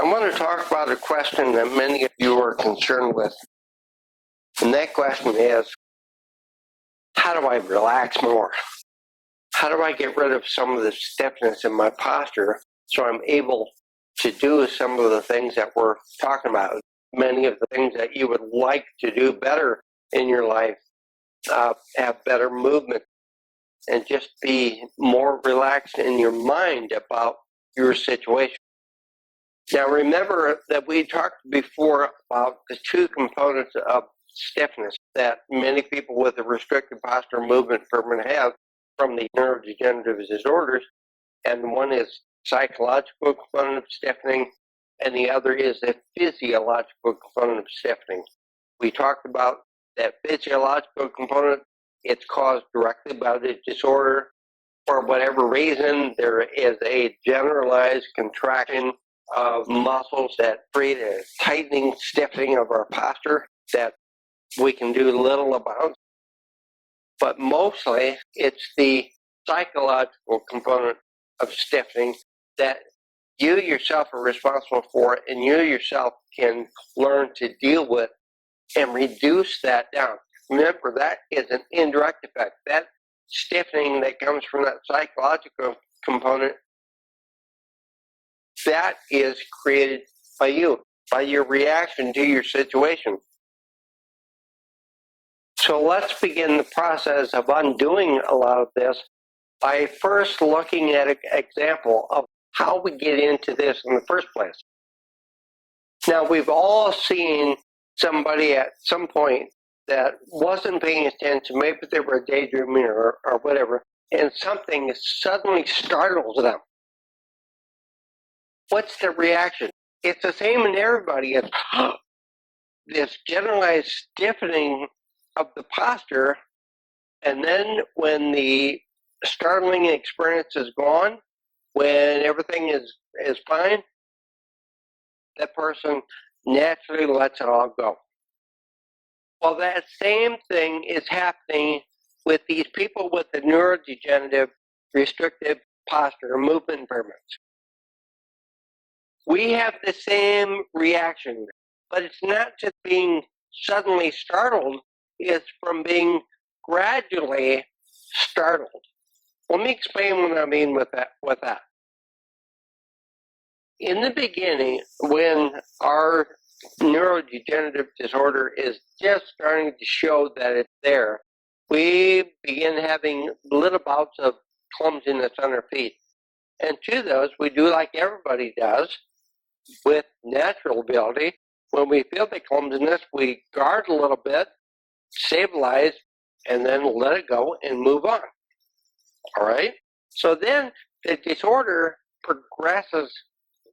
I want to talk about a question that many of you are concerned with. And that question is, how do I relax more? How do I get rid of some of the stiffness in my posture so I'm able to do some of the things that we're talking about? Many of the things that you would like to do better in your life, have better movement, and just be more relaxed in your mind about your situation. Now remember that we talked before about the two components of stiffness that many people with a restricted posture movement impairment have from the neurodegenerative disorders, and one is psychological component of stiffening, and the other is the physiological component of stiffening. We talked about that physiological component. It's caused directly by the disorder. For whatever reason, there is a generalized contraction of muscles that create a tightening, stiffening of our posture that we can do little about. But mostly, it's the psychological component of stiffening that you yourself are responsible for, and you yourself can learn to deal with and reduce that down. Remember, that is an indirect effect. That stiffening that comes from that psychological component, that is created by you, by your reaction to your situation. So let's begin the process of undoing a lot of this by first looking at an example of how we get into this in the first place. Now, we've all seen somebody at some point that wasn't paying attention, maybe they were daydreaming or whatever, and something suddenly startles them. What's the reaction? It's the same in everybody. It's this generalized stiffening of the posture, and then when the startling experience is gone, when everything is fine, that person naturally lets it all go. Well, that same thing is happening with these people with the neurodegenerative restrictive posture movement impairments. We have the same reaction, but it's not just being suddenly startled, it's from being gradually startled. Let me explain what I mean with that. In the beginning, when our neurodegenerative disorder is just starting to show that it's there, we begin having little bouts of clumsiness on our feet. And to those, we do like everybody does with natural ability. When we feel the clumsiness, we guard a little bit, stabilize, and then let it go and move on. All right? So then the disorder progresses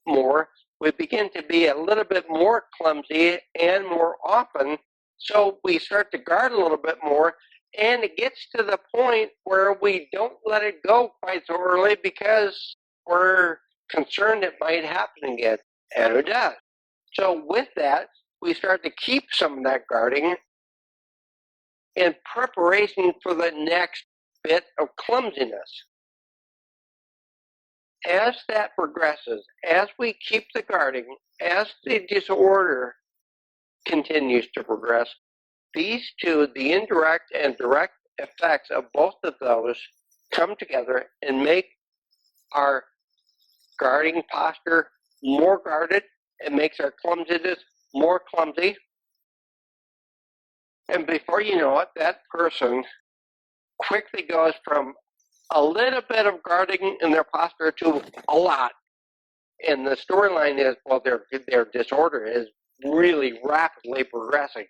more. We begin to be a little bit more clumsy and more often. So we start to guard a little bit more. And it gets to the point where we don't let it go quite so early because we're concerned it might happen again. And it does. So with that, we start to keep some of that guarding in preparation for the next bit of clumsiness. As that progresses, as we keep the guarding, as the disorder continues to progress, these two, the indirect and direct effects of both of those, come together and make our guarding posture more guarded. It makes our clumsiness more clumsy. And before you know it, that person quickly goes from a little bit of guarding in their posture to a lot. And the storyline is, well, their disorder is really rapidly progressing.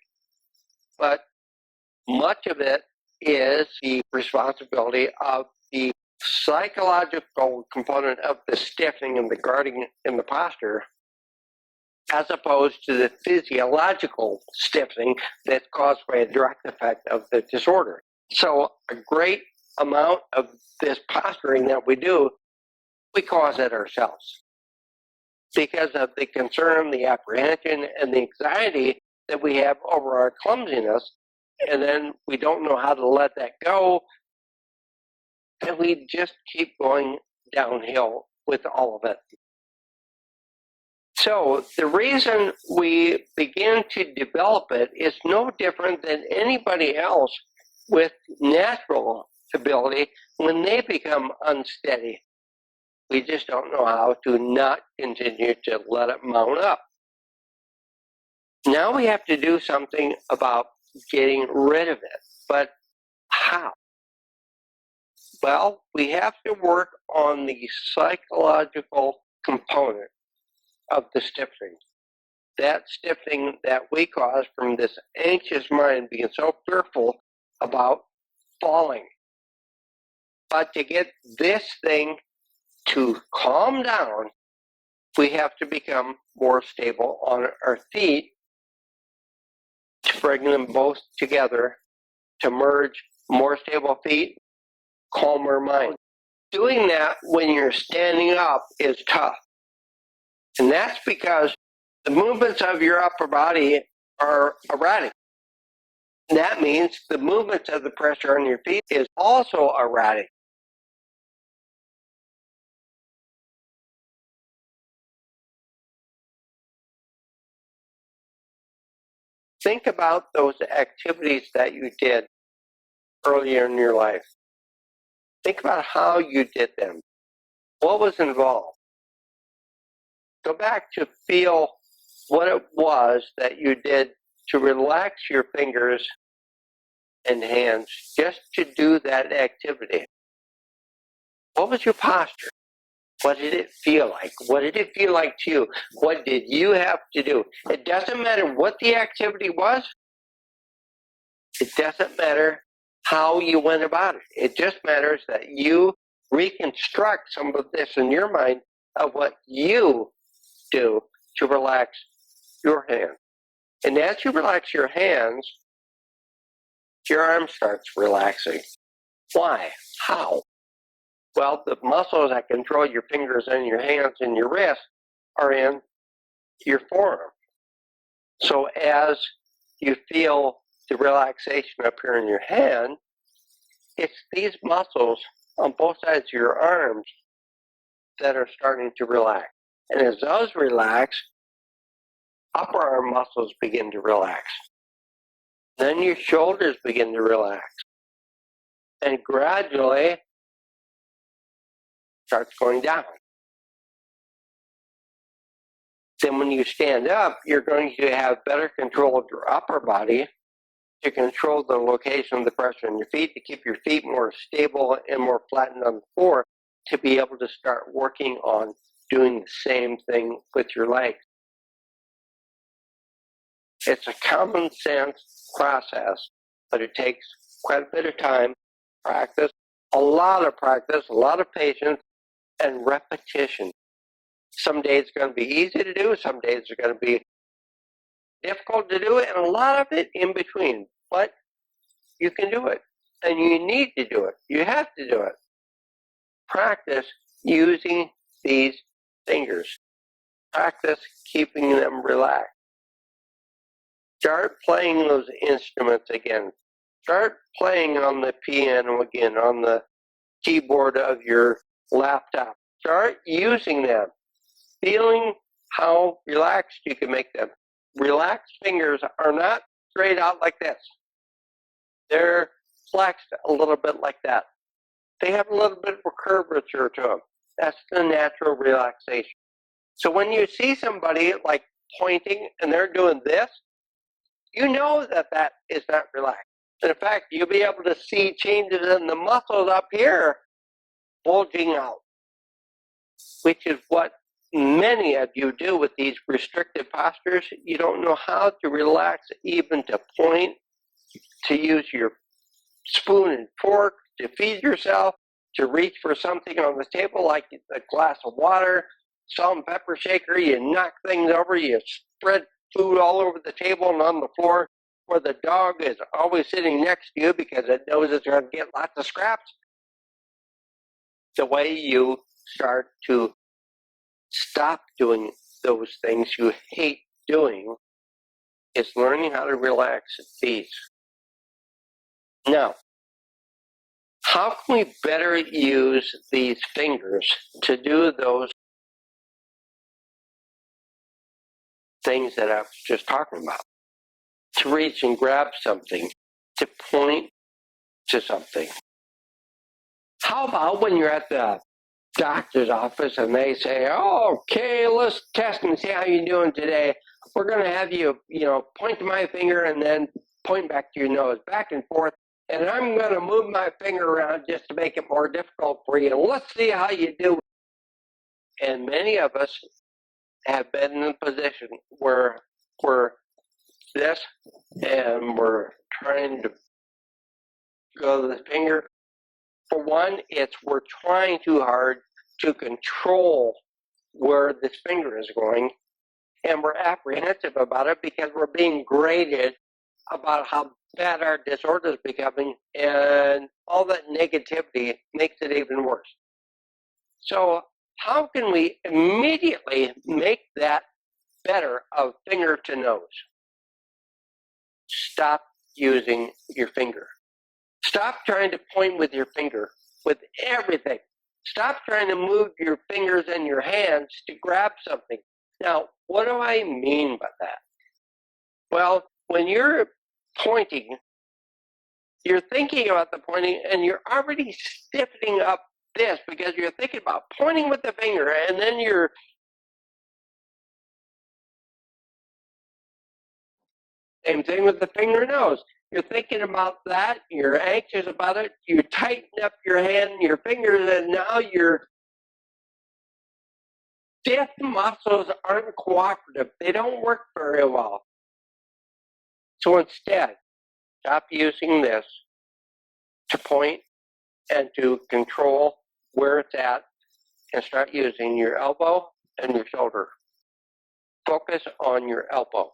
But much of it is the responsibility of the psychological component of the stiffening and the guarding in the posture, as opposed to the physiological stiffening that's caused by a direct effect of the disorder. So a great amount of this posturing that we do, we cause it ourselves because of the concern, the apprehension, and the anxiety that we have over our clumsiness, and then we don't know how to let that go, and we just keep going downhill with all of it. So the reason we begin to develop it is no different than anybody else with natural ability when they become unsteady. We just don't know how to not continue to let it mount up. Now we have to do something about getting rid of it. But how? Well, we have to work on the psychological component of the stiffening. That stiffening that we cause from this anxious mind being so fearful about falling. But to get this thing to calm down, we have to become more stable on our feet, to bring them both together, to merge more stable feet, calmer mind. Doing that when you're standing up is tough. And that's because the movements of your upper body are erratic. And that means the movements of the pressure on your feet is also erratic. Think about those activities that you did earlier in your life. Think about how you did them. What was involved? Go back to feel what it was that you did to relax your fingers and hands just to do that activity. What was your posture? What did it feel like? What did it feel like to you? What did you have to do? It doesn't matter what the activity was. It doesn't matter how you went about it. It just matters that you reconstruct some of this in your mind of what you do to relax your hands. And as you relax your hands, your arm starts relaxing. Why? How? Well, the muscles that control your fingers and your hands and your wrists are in your forearm. So as you feel the relaxation up here in your hand, it's these muscles on both sides of your arms that are starting to relax. And as those relax, upper arm muscles begin to relax. Then your shoulders begin to relax. And gradually starts going down. Then when you stand up, you're going to have better control of your upper body to control the location of the pressure on your feet, to keep your feet more stable and more flattened on the floor, to be able to start working on doing the same thing with your legs. It's a common sense process, but it takes quite a bit of time, practice, a lot of patience, and repetition. Some days it's going to be easy to do, some days are going to be difficult to do it, and a lot of it in between. But you can do it, and you need to do it. You have to do it. Practice using these fingers. Practice keeping them relaxed. Start playing those instruments again. Start playing on the piano again, on the keyboard of your laptop. Start using them. Feeling how relaxed you can make them. Relaxed fingers are not straight out like this. They're flexed a little bit like that. They have a little bit of a curvature to them. That's the natural relaxation. So when you see somebody like pointing and they're doing this, you know that that is not relaxed. And in fact, you'll be able to see changes in the muscles up here bulging out, which is what many of you do with these restricted postures. You don't know how to relax even to point, to use your spoon and fork, to feed yourself, to reach for something on the table like a glass of water, salt and pepper shaker. You knock things over, you spread food all over the table and on the floor, where the dog is always sitting next to you because it knows it's going to get lots of scraps. The way you start to stop doing those things you hate doing is learning how to relax these. Now, how can we better use these fingers to do those things that I was just talking about. To reach and grab something, to point to something. How about when you're at the doctor's office and they say, oh, okay, let's test and see how you're doing today. We're going to have you, point to my finger and then point back to your nose, back and forth. And I'm going to move my finger around just to make it more difficult for you. Let's see how you do. And many of us have been in a position where we're this and we're trying to go to the finger. For one, we're trying too hard to control where this finger is going, and we're apprehensive about it because we're being graded about how bad our disorder is becoming, and all that negativity makes it even worse. So how can we immediately make that better of finger to nose? Stop using your finger. Stop trying to point with your finger with everything. Stop trying to move your fingers and your hands to grab something. Now, what do I mean by that? Well, when you're pointing, you're thinking about the pointing and you're already stiffening up this because you're thinking about pointing with the finger, and then you're same thing with the finger and nose. You're thinking about that, you're anxious about it, you tighten up your hand and your fingers, and now your stiff muscles aren't cooperative. They don't work very well. So instead, stop using this to point and to control where it's at, and start using your elbow and your shoulder. Focus on your elbow.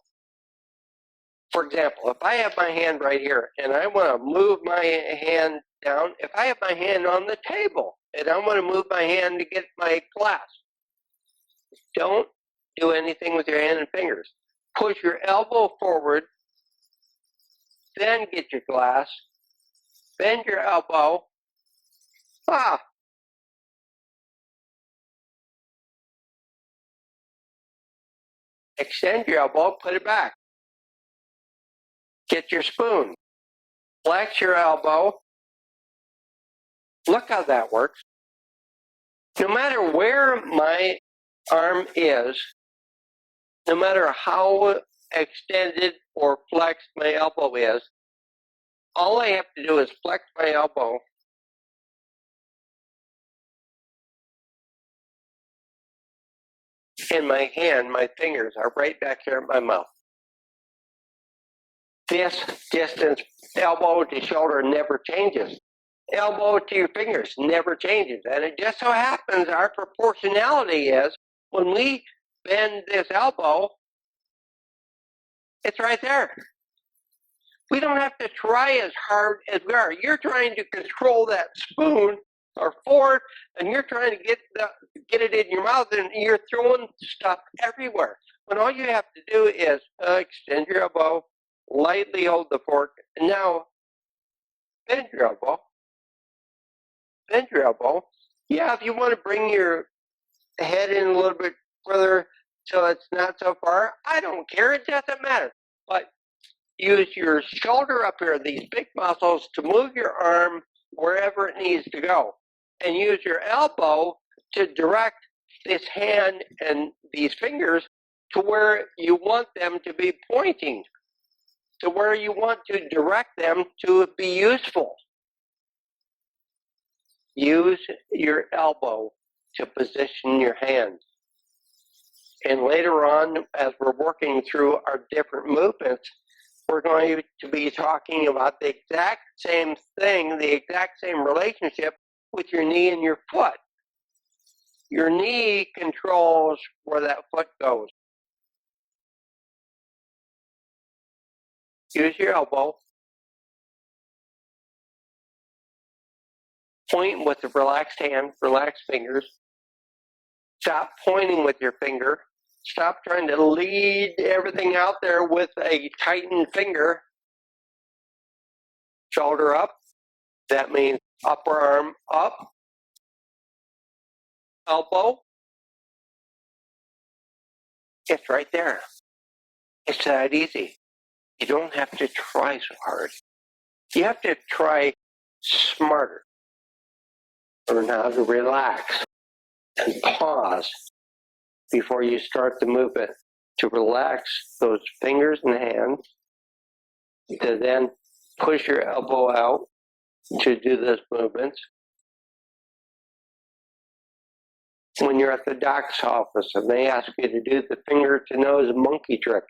For example, if I have my hand right here and I want to move my hand down, if I have my hand on the table and I want to move my hand to get my glass, don't do anything with your hand and fingers. Push your elbow forward, then get your glass, bend your elbow. Extend your elbow, put it back. Get your spoon. Flex your elbow. Look how that works. No matter where my arm is, no matter how extended or flexed my elbow is, all I have to do is flex my elbow and my hand, my fingers are right back here at my mouth. This distance, elbow to shoulder, never changes. Elbow to your fingers never changes. And it just so happens our proportionality is when we bend this elbow, it's right there. We don't have to try as hard as we are. You're trying to control that spoon or fork, and you're trying to get it in your mouth, and you're throwing stuff everywhere. When all you have to do is extend your elbow, lightly hold the fork, and now bend your elbow. Bend your elbow. Yeah, if you want to bring your head in a little bit further so it's not so far, I don't care. It doesn't matter. But use your shoulder up here, these big muscles, to move your arm wherever it needs to go. And use your elbow to direct this hand and these fingers to where you want them to be pointing, to where you want to direct them to be useful. Use your elbow to position your hands. And later on, as we're working through our different movements, we're going to be talking about the exact same thing, the exact same relationship with your knee and your foot. Your knee controls where that foot goes. Use your elbow. Point with the relaxed hand, relaxed fingers. Stop pointing with your finger. Stop trying to lead everything out there with a tightened finger. Shoulder up. That means upper arm up. Elbow. It's right there. It's that easy. You don't have to try so hard. You have to try smarter. Learn how to relax and pause before you start the movement. To relax those fingers and hands, to then push your elbow out to do those movements. When you're at the doc's office and they ask you to do the finger to nose monkey trick,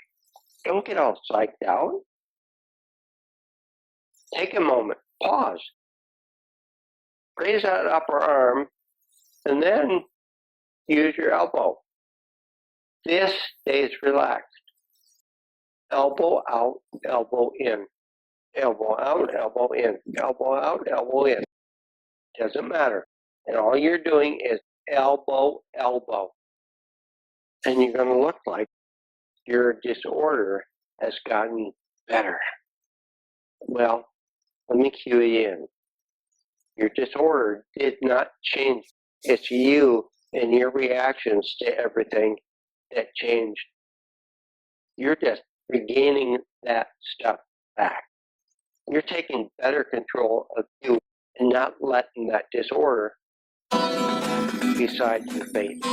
don't get all psyched out. Take a moment, pause, raise that upper arm, and then use your elbow. This stays relaxed. Elbow out, elbow in. Elbow out, elbow in. Elbow out, elbow in. Doesn't matter. And all you're doing is elbow, elbow. And you're going to look like your disorder has gotten better. Well, let me cue you in. Your disorder did not change. It's you and your reactions to everything that changed. You're just regaining that stuff back. You're taking better control of you and not letting that disorder decide your fate.